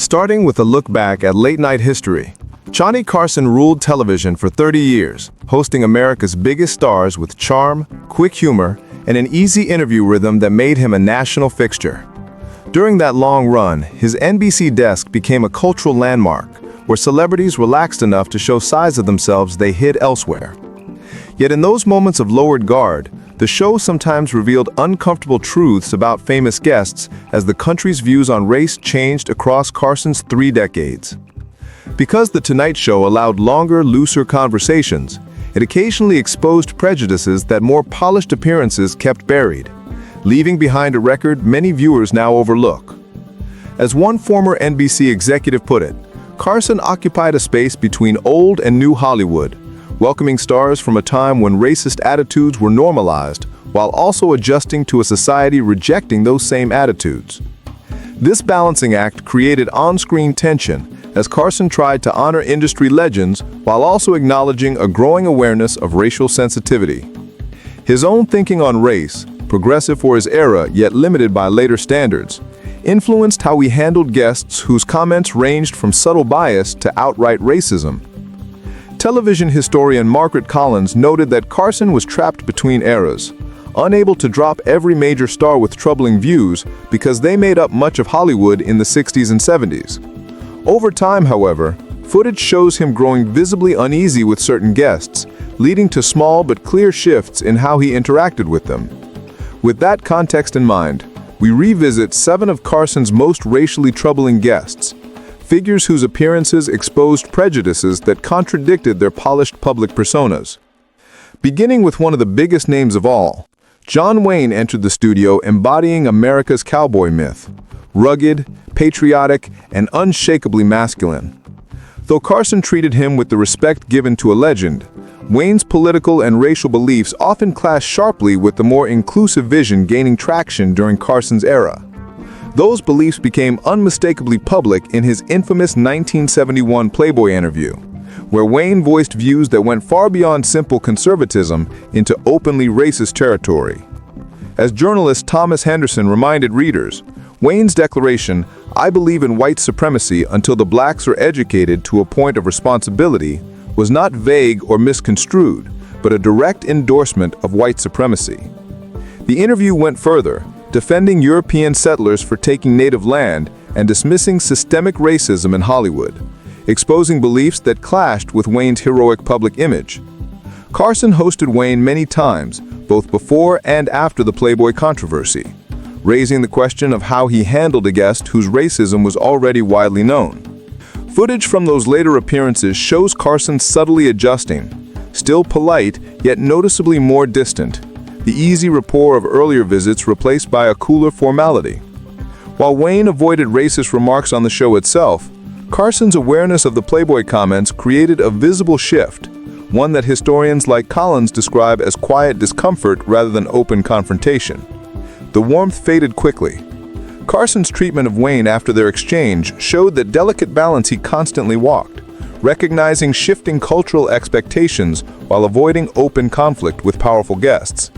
Starting with a look back at late-night history, Johnny Carson ruled television for 30 years, hosting America's biggest stars with charm, quick humor, and an easy interview rhythm that made him a national fixture. During that long run, his NBC desk became a cultural landmark, where celebrities relaxed enough to show sides of themselves they hid elsewhere. Yet in those moments of lowered guard, the show sometimes revealed uncomfortable truths about famous guests as the country's views on race changed across Carson's 3 decades. Because The Tonight Show allowed longer, looser conversations, it occasionally exposed prejudices that more polished appearances kept buried, leaving behind a record many viewers now overlook. As one former NBC executive put it, Carson occupied a space between old and new Hollywood, welcoming stars from a time when racist attitudes were normalized, while also adjusting to a society rejecting those same attitudes. This balancing act created on-screen tension as Carson tried to honor industry legends while also acknowledging a growing awareness of racial sensitivity. His own thinking on race, progressive for his era yet limited by later standards, influenced how he handled guests whose comments ranged from subtle bias to outright racism. Television historian Margaret Collins noted that Carson was trapped between eras, unable to drop every major star with troubling views because they made up much of Hollywood in the 60s and 70s. Over time, however, footage shows him growing visibly uneasy with certain guests, leading to small but clear shifts in how he interacted with them. With that context in mind, we revisit 7 of Carson's most racially troubling guests, figures whose appearances exposed prejudices that contradicted their polished public personas. Beginning with one of the biggest names of all, John Wayne entered the studio embodying America's cowboy myth, rugged, patriotic, and unshakably masculine. Though Carson treated him with the respect given to a legend, Wayne's political and racial beliefs often clashed sharply with the more inclusive vision gaining traction during Carson's era. Those beliefs became unmistakably public in his infamous 1971 Playboy interview, where Wayne voiced views that went far beyond simple conservatism into openly racist territory. As journalist Thomas Henderson reminded readers, Wayne's declaration, "I believe in white supremacy until the blacks are educated to a point of responsibility," was not vague or misconstrued, but a direct endorsement of white supremacy. The interview went further, defending European settlers for taking native land and dismissing systemic racism in Hollywood, exposing beliefs that clashed with Wayne's heroic public image. Carson hosted Wayne many times, both before and after the Playboy controversy, raising the question of how he handled a guest whose racism was already widely known. Footage from those later appearances shows Carson subtly adjusting, still polite yet noticeably more distant, the easy rapport of earlier visits replaced by a cooler formality. While Wayne avoided racist remarks on the show itself, Carson's awareness of the Playboy comments created a visible shift, one that historians like Collins describe as quiet discomfort rather than open confrontation. The warmth faded quickly. Carson's treatment of Wayne after their exchange showed the delicate balance he constantly walked, recognizing shifting cultural expectations while avoiding open conflict with powerful guests.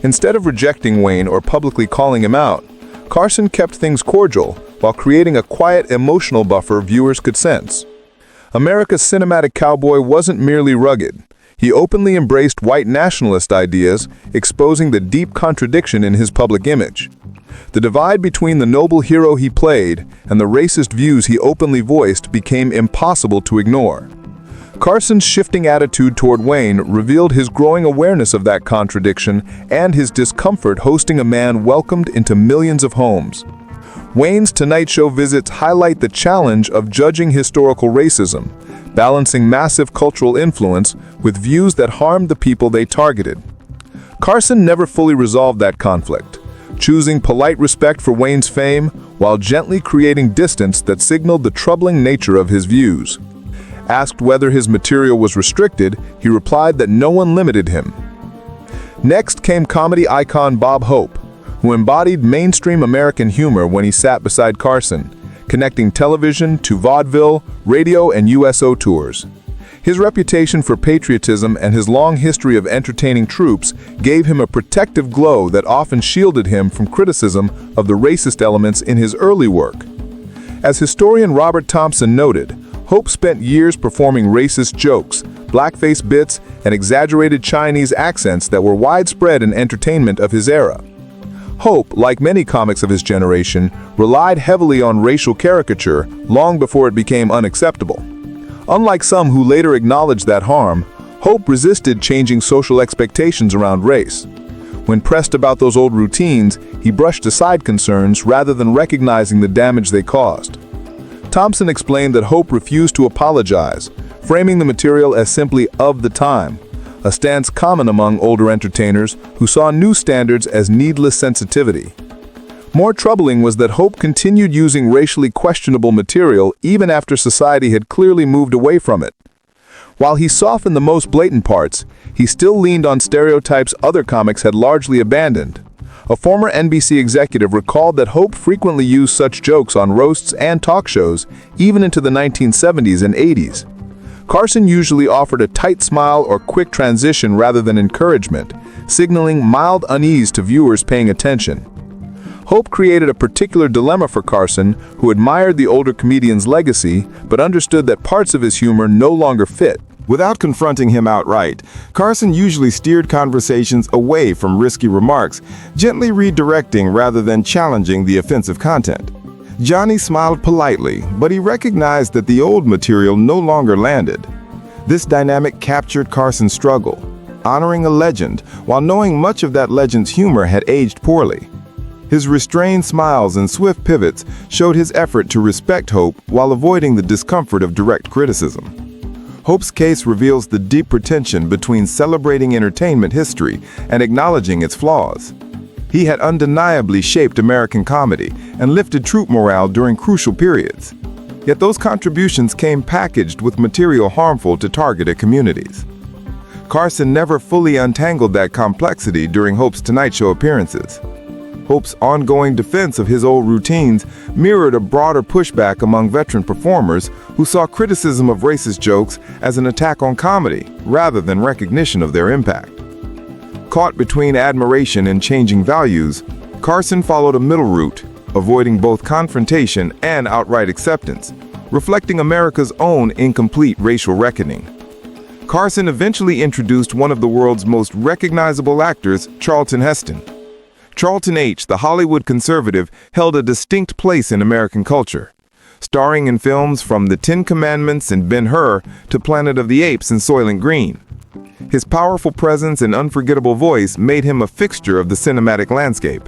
Instead of rejecting Wayne or publicly calling him out, Carson kept things cordial while creating a quiet emotional buffer viewers could sense. America's cinematic cowboy wasn't merely rugged. He openly embraced white nationalist ideas, exposing the deep contradiction in his public image. The divide between the noble hero he played and the racist views he openly voiced became impossible to ignore. Carson's shifting attitude toward Wayne revealed his growing awareness of that contradiction and his discomfort hosting a man welcomed into millions of homes. Wayne's Tonight Show visits highlight the challenge of judging historical racism, balancing massive cultural influence with views that harmed the people they targeted. Carson never fully resolved that conflict, choosing polite respect for Wayne's fame while gently creating distance that signaled the troubling nature of his views. Asked whether his material was restricted, he replied that no one limited him. Next came comedy icon Bob Hope, who embodied mainstream American humor when he sat beside Carson, connecting television to vaudeville, radio, and USO tours. His reputation for patriotism and his long history of entertaining troops gave him a protective glow that often shielded him from criticism of the racist elements in his early work. As historian Robert Thompson noted, Hope spent years performing racist jokes, blackface bits, and exaggerated Chinese accents that were widespread in entertainment of his era. Hope, like many comics of his generation, relied heavily on racial caricature long before it became unacceptable. Unlike some who later acknowledged that harm, Hope resisted changing social expectations around race. When pressed about those old routines, he brushed aside concerns rather than recognizing the damage they caused. Thompson explained that Hope refused to apologize, framing the material as simply of the time, a stance common among older entertainers who saw new standards as needless sensitivity. More troubling was that Hope continued using racially questionable material even after society had clearly moved away from it. While he softened the most blatant parts, he still leaned on stereotypes other comics had largely abandoned. A former NBC executive recalled that Hope frequently used such jokes on roasts and talk shows, even into the 1970s and 80s. Carson usually offered a tight smile or quick transition rather than encouragement, signaling mild unease to viewers paying attention. Hope created a particular dilemma for Carson, who admired the older comedian's legacy but understood that parts of his humor no longer fit. Without confronting him outright, Carson usually steered conversations away from risky remarks, gently redirecting rather than challenging the offensive content. Johnny smiled politely, but he recognized that the old material no longer landed. This dynamic captured Carson's struggle, honoring a legend while knowing much of that legend's humor had aged poorly. His restrained smiles and swift pivots showed his effort to respect Hope while avoiding the discomfort of direct criticism. Hope's case reveals the deeper tension between celebrating entertainment history and acknowledging its flaws. He had undeniably shaped American comedy and lifted troop morale during crucial periods. Yet those contributions came packaged with material harmful to targeted communities. Carson never fully untangled that complexity during Hope's Tonight Show appearances. Hope's ongoing defense of his old routines mirrored a broader pushback among veteran performers who saw criticism of racist jokes as an attack on comedy rather than recognition of their impact. Caught between admiration and changing values, Carson followed a middle route, avoiding both confrontation and outright acceptance, reflecting America's own incomplete racial reckoning. Carson eventually introduced one of the world's most recognizable actors, Charlton Heston. Charlton H., the Hollywood conservative, held a distinct place in American culture, starring in films from The Ten Commandments and Ben-Hur to Planet of the Apes and Soylent Green. His powerful presence and unforgettable voice made him a fixture of the cinematic landscape.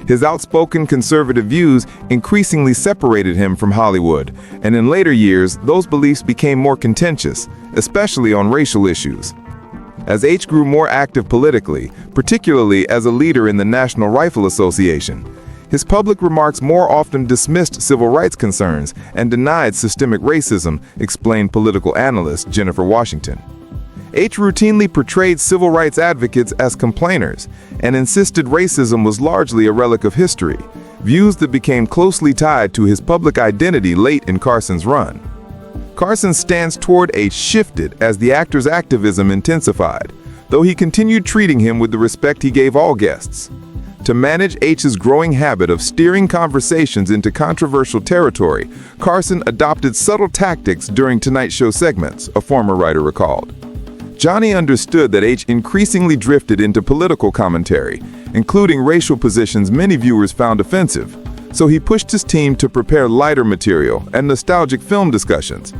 His outspoken conservative views increasingly separated him from Hollywood, and in later years, those beliefs became more contentious, especially on racial issues. As H grew more active politically, particularly as a leader in the National Rifle Association, his public remarks more often dismissed civil rights concerns and denied systemic racism, explained political analyst Jennifer Washington. H routinely portrayed civil rights advocates as complainers and insisted racism was largely a relic of history, views that became closely tied to his public identity late in Carson's run. Carson's stance toward H shifted as the actor's activism intensified, though he continued treating him with the respect he gave all guests. To manage H's growing habit of steering conversations into controversial territory, Carson adopted subtle tactics during Tonight Show segments, a former writer recalled. Johnny understood that H increasingly drifted into political commentary, including racial positions many viewers found offensive, so he pushed his team to prepare lighter material and nostalgic film discussions.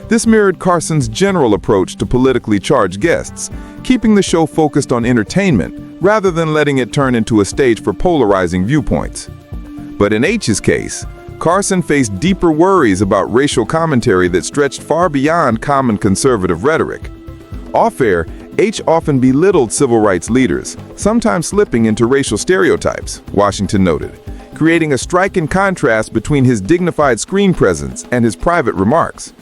This mirrored Carson's general approach to politically charged guests, keeping the show focused on entertainment rather than letting it turn into a stage for polarizing viewpoints. But in H's case, Carson faced deeper worries about racial commentary that stretched far beyond common conservative rhetoric. Off-air, H often belittled civil rights leaders, sometimes slipping into racial stereotypes, Washington noted, creating a striking contrast between his dignified screen presence and his private remarks.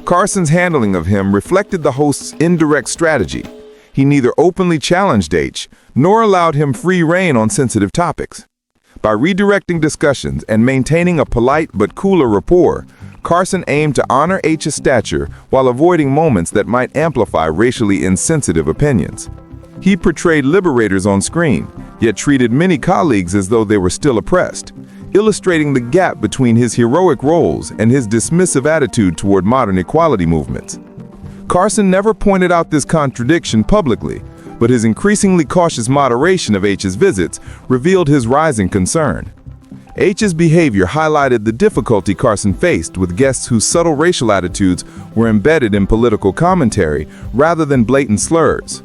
Carson's handling of him reflected the host's indirect strategy. He neither openly challenged H, nor allowed him free rein on sensitive topics. By redirecting discussions and maintaining a polite but cooler rapport, Carson aimed to honor H's stature while avoiding moments that might amplify racially insensitive opinions. He portrayed liberators on screen, yet treated many colleagues as though they were still oppressed, illustrating the gap between his heroic roles and his dismissive attitude toward modern equality movements. Carson never pointed out this contradiction publicly, but his increasingly cautious moderation of H's visits revealed his rising concern. H's behavior highlighted the difficulty Carson faced with guests whose subtle racial attitudes were embedded in political commentary rather than blatant slurs.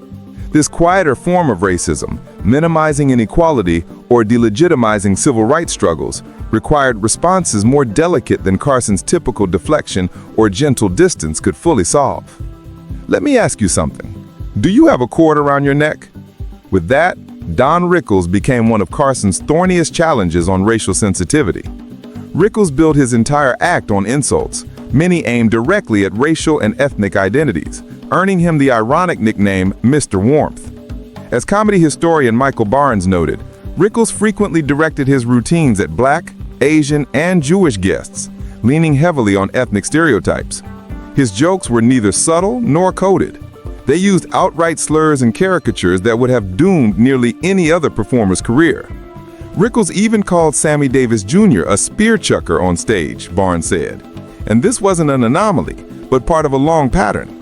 This quieter form of racism, minimizing inequality or delegitimizing civil rights struggles, required responses more delicate than Carson's typical deflection or gentle distance could fully solve. Let me ask you something. Do you have a cord around your neck? With that, Don Rickles became one of Carson's thorniest challenges on racial sensitivity. Rickles built his entire act on insults, many aimed directly at racial and ethnic identities, earning him the ironic nickname Mr. Warmth. As comedy historian Michael Barnes noted, Rickles frequently directed his routines at Black, Asian, and Jewish guests, leaning heavily on ethnic stereotypes. His jokes were neither subtle nor coded. They used outright slurs and caricatures that would have doomed nearly any other performer's career. Rickles even called Sammy Davis Jr. a spear chucker on stage, Barnes said. And this wasn't an anomaly, but part of a long pattern.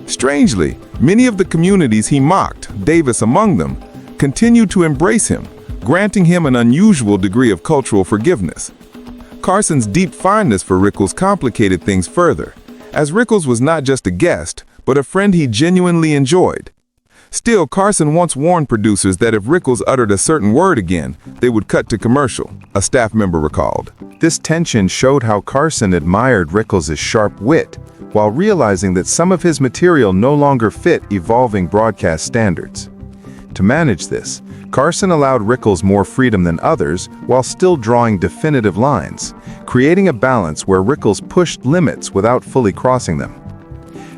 Strangely, many of the communities he mocked, Davis among them, continued to embrace him, granting him an unusual degree of cultural forgiveness. Carson's deep fondness for Rickles complicated things further, as Rickles was not just a guest, but a friend he genuinely enjoyed. Still, Carson once warned producers that if Rickles uttered a certain word again, they would cut to commercial, a staff member recalled. This tension showed how Carson admired Rickles' sharp wit, while realizing that some of his material no longer fit evolving broadcast standards. To manage this, Carson allowed Rickles more freedom than others while still drawing definitive lines, creating a balance where Rickles pushed limits without fully crossing them.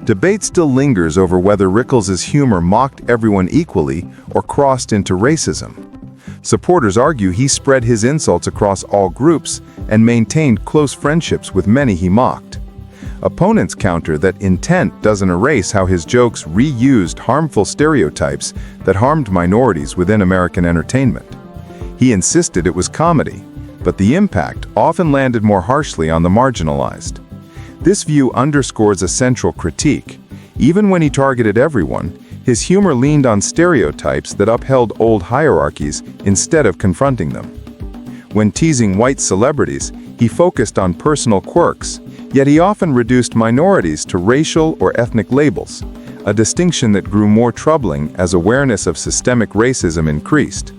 Debate still lingers over whether Rickles' humor mocked everyone equally or crossed into racism. Supporters argue he spread his insults across all groups and maintained close friendships with many he mocked. Opponents counter that intent doesn't erase how his jokes reused harmful stereotypes that harmed minorities within American entertainment. He insisted it was comedy, but the impact often landed more harshly on the marginalized. This view underscores a central critique. Even when he targeted everyone, his humor leaned on stereotypes that upheld old hierarchies instead of confronting them. When teasing white celebrities, he focused on personal quirks, yet he often reduced minorities to racial or ethnic labels, a distinction that grew more troubling as awareness of systemic racism increased.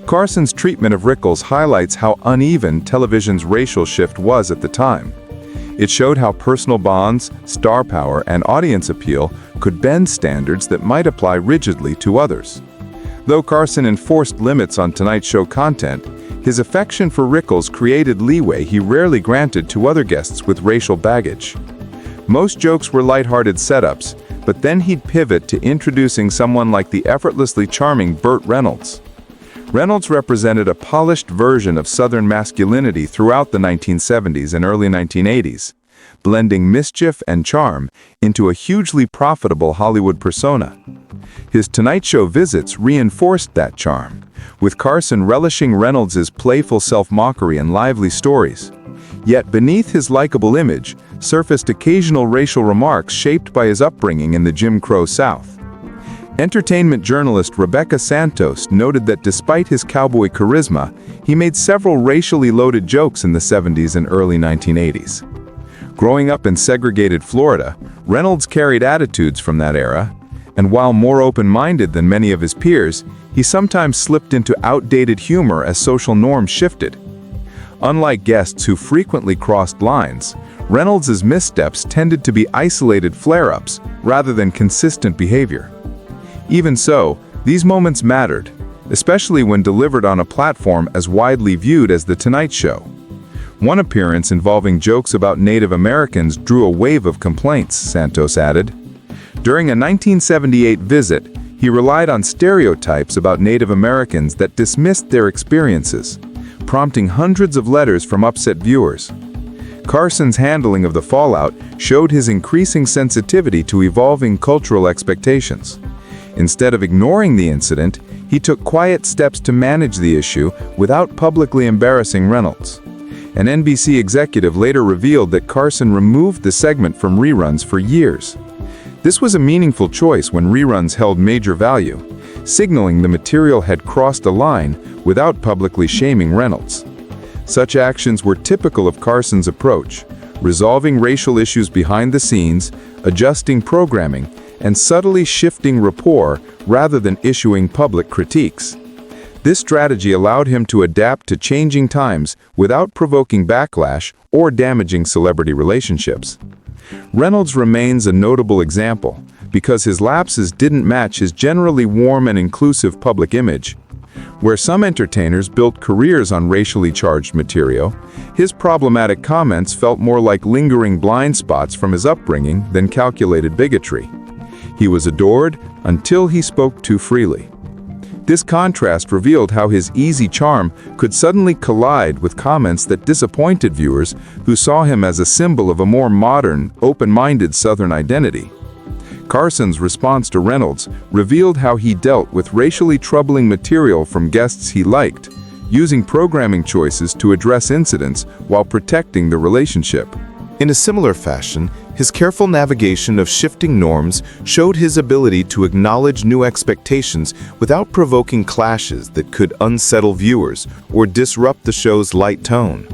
Carson's treatment of Rickles highlights how uneven television's racial shift was at the time. It showed how personal bonds, star power, and audience appeal could bend standards that might apply rigidly to others. Though Carson enforced limits on Tonight Show content, his affection for Rickles created leeway he rarely granted to other guests with racial baggage. Most jokes were lighthearted setups, but then he'd pivot to introducing someone like the effortlessly charming Burt Reynolds. Reynolds represented a polished version of Southern masculinity throughout the 1970s and early 1980s, blending mischief and charm into a hugely profitable Hollywood persona. His Tonight Show visits reinforced that charm, with Carson relishing Reynolds' playful self-mockery and lively stories. Yet beneath his likable image surfaced occasional racial remarks shaped by his upbringing in the Jim Crow South. Entertainment journalist Rebecca Santos noted that despite his cowboy charisma, he made several racially loaded jokes in the 70s and early 1980s. Growing up in segregated Florida, Reynolds carried attitudes from that era, and while more open-minded than many of his peers, he sometimes slipped into outdated humor as social norms shifted. Unlike guests who frequently crossed lines, Reynolds' missteps tended to be isolated flare-ups rather than consistent behavior. Even so, these moments mattered, especially when delivered on a platform as widely viewed as The Tonight Show. One appearance involving jokes about Native Americans drew a wave of complaints, Santos added. During a 1978 visit, he relied on stereotypes about Native Americans that dismissed their experiences, prompting hundreds of letters from upset viewers. Carson's handling of the fallout showed his increasing sensitivity to evolving cultural expectations. Instead of ignoring the incident, he took quiet steps to manage the issue without publicly embarrassing Reynolds. An NBC executive later revealed that Carson removed the segment from reruns for years. This was a meaningful choice when reruns held major value, signaling the material had crossed a line without publicly shaming Reynolds. Such actions were typical of Carson's approach, resolving racial issues behind the scenes, adjusting programming, and subtly shifting rapport rather than issuing public critiques. This strategy allowed him to adapt to changing times without provoking backlash or damaging celebrity relationships. Reynolds remains a notable example because his lapses didn't match his generally warm and inclusive public image. Where some entertainers built careers on racially charged material, his problematic comments felt more like lingering blind spots from his upbringing than calculated bigotry. He was adored until he spoke too freely. This contrast revealed how his easy charm could suddenly collide with comments that disappointed viewers who saw him as a symbol of a more modern, open-minded Southern identity. Carson's response to Reynolds revealed how he dealt with racially troubling material from guests he liked, using programming choices to address incidents while protecting the relationship. In a similar fashion, his careful navigation of shifting norms showed his ability to acknowledge new expectations without provoking clashes that could unsettle viewers or disrupt the show's light tone.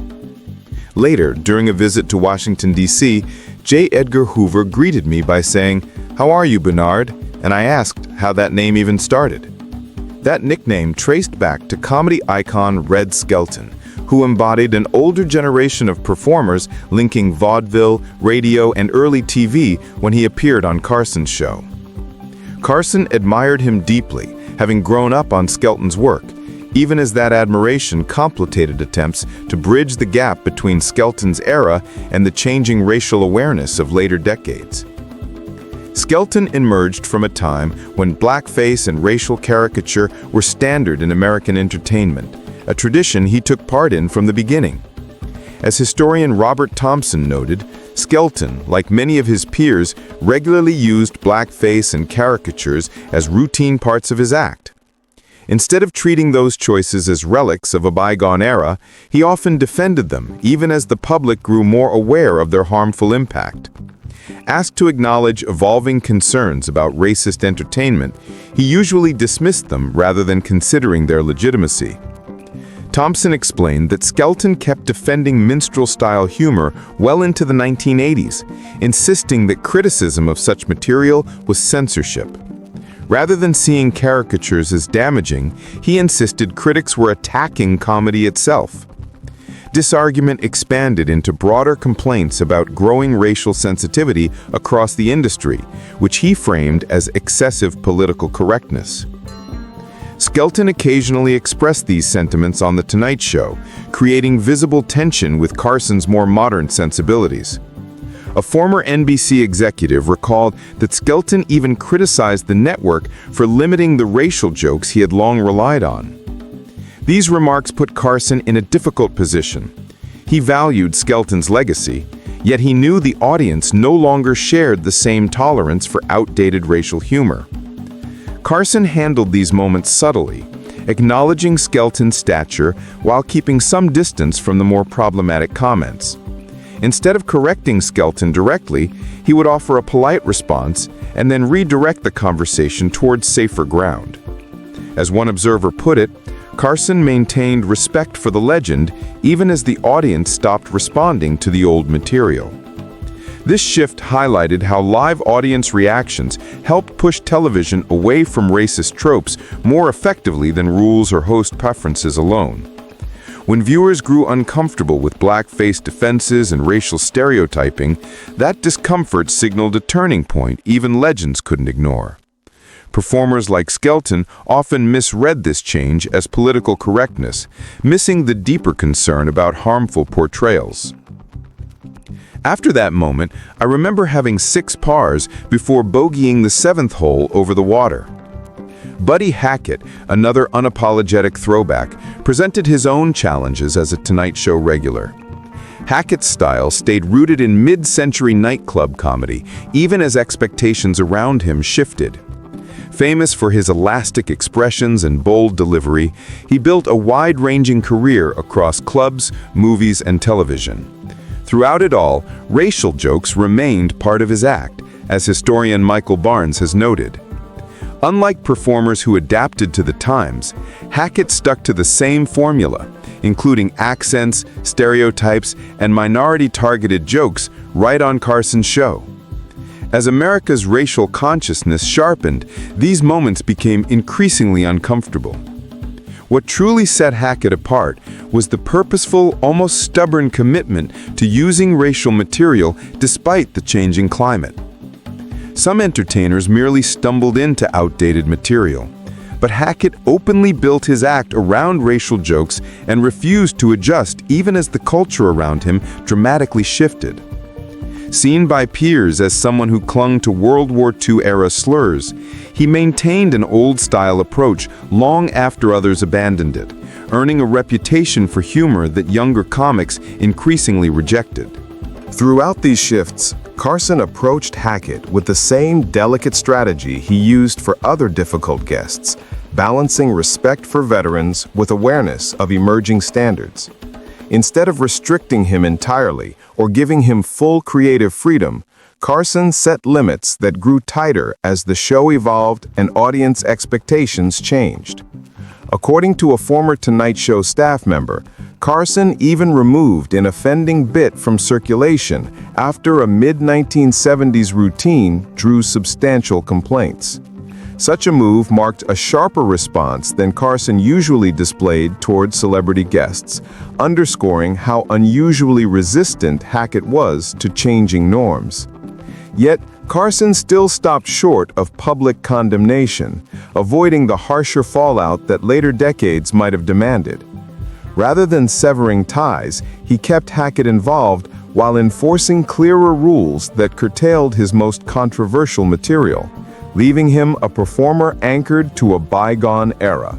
Later, during a visit to Washington, D.C., J. Edgar Hoover greeted me by saying, "How are you, Bernard?" And I asked how that name even started. That nickname traced back to comedy icon Red Skelton, who embodied an older generation of performers linking vaudeville, radio, and early TV when he appeared on Carson's show. Carson admired him deeply, having grown up on Skelton's work, even as that admiration complicated attempts to bridge the gap between Skelton's era and the changing racial awareness of later decades. Skelton emerged from a time when blackface and racial caricature were standard in American entertainment, a tradition he took part in from the beginning. As historian Robert Thompson noted, Skelton, like many of his peers, regularly used blackface and caricatures as routine parts of his act. Instead of treating those choices as relics of a bygone era, he often defended them, even as the public grew more aware of their harmful impact. Asked to acknowledge evolving concerns about racist entertainment, he usually dismissed them rather than considering their legitimacy. Thompson explained that Skelton kept defending minstrel-style humor well into the 1980s, insisting that criticism of such material was censorship. Rather than seeing caricatures as damaging, he insisted critics were attacking comedy itself. This argument expanded into broader complaints about growing racial sensitivity across the industry, which he framed as excessive political correctness. Skelton occasionally expressed these sentiments on The Tonight Show, creating visible tension with Carson's more modern sensibilities. A former NBC executive recalled that Skelton even criticized the network for limiting the racial jokes he had long relied on. These remarks put Carson in a difficult position. He valued Skelton's legacy, yet he knew the audience no longer shared the same tolerance for outdated racial humor. Carson handled these moments subtly, acknowledging Skelton's stature while keeping some distance from the more problematic comments. Instead of correcting Skelton directly, he would offer a polite response and then redirect the conversation towards safer ground. As one observer put it, Carson maintained respect for the legend even as the audience stopped responding to the old material. This shift highlighted how live audience reactions helped push television away from racist tropes more effectively than rules or host preferences alone. When viewers grew uncomfortable with blackface defenses and racial stereotyping, that discomfort signaled a turning point even legends couldn't ignore. Performers like Skelton often misread this change as political correctness, missing the deeper concern about harmful portrayals. After that moment, I remember having 6 pars before bogeying the 7th hole over the water. Buddy Hackett, another unapologetic throwback, presented his own challenges as a Tonight Show regular. Hackett's style stayed rooted in mid-century nightclub comedy, even as expectations around him shifted. Famous for his elastic expressions and bold delivery, he built a wide-ranging career across clubs, movies, and television. Throughout it all, racial jokes remained part of his act, as historian Michael Barnes has noted. Unlike performers who adapted to the times, Hackett stuck to the same formula, including accents, stereotypes, and minority-targeted jokes right on Carson's show. As America's racial consciousness sharpened, these moments became increasingly uncomfortable. What truly set Hackett apart was the purposeful, almost stubborn commitment to using racial material despite the changing climate. Some entertainers merely stumbled into outdated material, but Hackett openly built his act around racial jokes and refused to adjust even as the culture around him dramatically shifted. Seen by peers as someone who clung to World War II-era slurs, he maintained an old-style approach long after others abandoned it, earning a reputation for humor that younger comics increasingly rejected. Throughout these shifts, Carson approached Hackett with the same delicate strategy he used for other difficult guests, balancing respect for veterans with awareness of emerging standards. Instead of restricting him entirely or giving him full creative freedom, Carson set limits that grew tighter as the show evolved and audience expectations changed. According to a former Tonight Show staff member, Carson even removed an offending bit from circulation after a mid-1970s routine drew substantial complaints. Such a move marked a sharper response than Carson usually displayed toward celebrity guests, underscoring how unusually resistant Hackett was to changing norms. Yet, Carson still stopped short of public condemnation, avoiding the harsher fallout that later decades might have demanded. Rather than severing ties, he kept Hackett involved while enforcing clearer rules that curtailed his most controversial material, leaving him a performer anchored to a bygone era.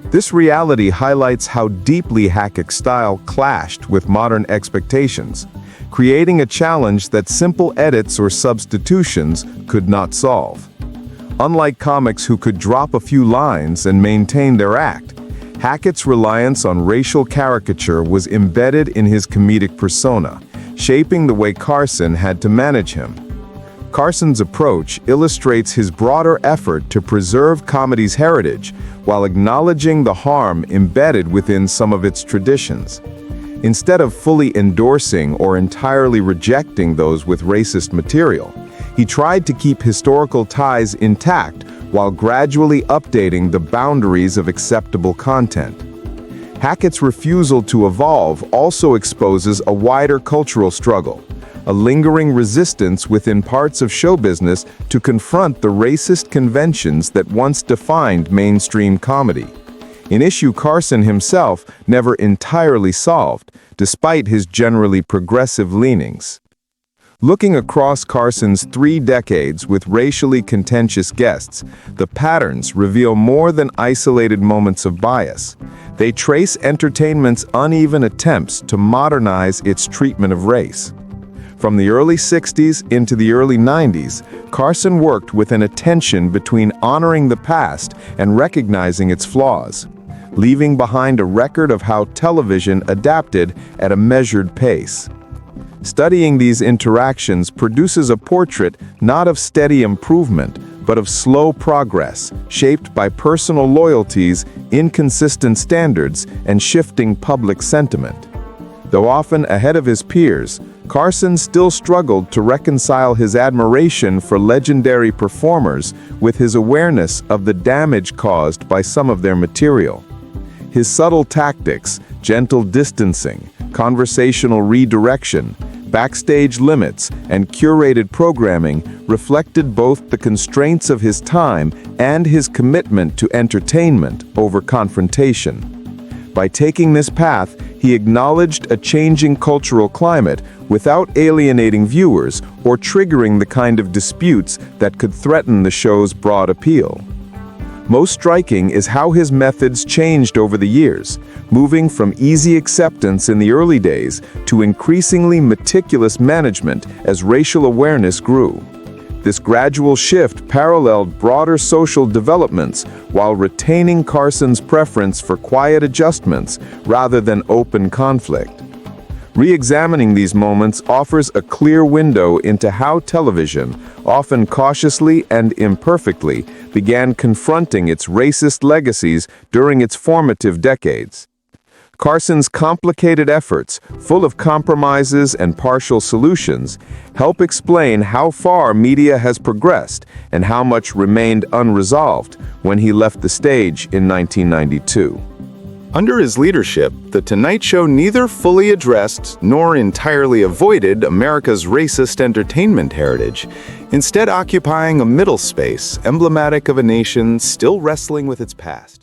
This reality highlights how deeply Hackett's style clashed with modern expectations, creating a challenge that simple edits or substitutions could not solve. Unlike comics who could drop a few lines and maintain their act, Hackett's reliance on racial caricature was embedded in his comedic persona, shaping the way Carson had to manage him. Carson's approach illustrates his broader effort to preserve comedy's heritage while acknowledging the harm embedded within some of its traditions. Instead of fully endorsing or entirely rejecting those with racist material, he tried to keep historical ties intact while gradually updating the boundaries of acceptable content. Hackett's refusal to evolve also exposes a wider cultural struggle, a lingering resistance within parts of show business to confront the racist conventions that once defined mainstream comedy. An issue Carson himself never entirely solved, despite his generally progressive leanings. Looking across Carson's 3 decades with racially contentious guests, the patterns reveal more than isolated moments of bias. They trace entertainment's uneven attempts to modernize its treatment of race. From the early 60s into the early 90s, Carson worked with an attention between honoring the past and recognizing its flaws, leaving behind a record of how television adapted at a measured pace. Studying these interactions produces a portrait not of steady improvement, but of slow progress, shaped by personal loyalties, inconsistent standards, and shifting public sentiment. Though often ahead of his peers, Carson still struggled to reconcile his admiration for legendary performers with his awareness of the damage caused by some of their material. His subtle tactics, gentle distancing, conversational redirection, backstage limits, and curated programming reflected both the constraints of his time and his commitment to entertainment over confrontation. By taking this path, he acknowledged a changing cultural climate without alienating viewers or triggering the kind of disputes that could threaten the show's broad appeal. Most striking is how his methods changed over the years, moving from easy acceptance in the early days to increasingly meticulous management as racial awareness grew. This gradual shift paralleled broader social developments while retaining Carson's preference for quiet adjustments rather than open conflict. Re-examining these moments offers a clear window into how television, often cautiously and imperfectly, began confronting its racist legacies during its formative decades. Carson's complicated efforts, full of compromises and partial solutions, help explain how far media has progressed and how much remained unresolved when he left the stage in 1992. Under his leadership, The Tonight Show neither fully addressed nor entirely avoided America's racist entertainment heritage, instead occupying a middle space emblematic of a nation still wrestling with its past.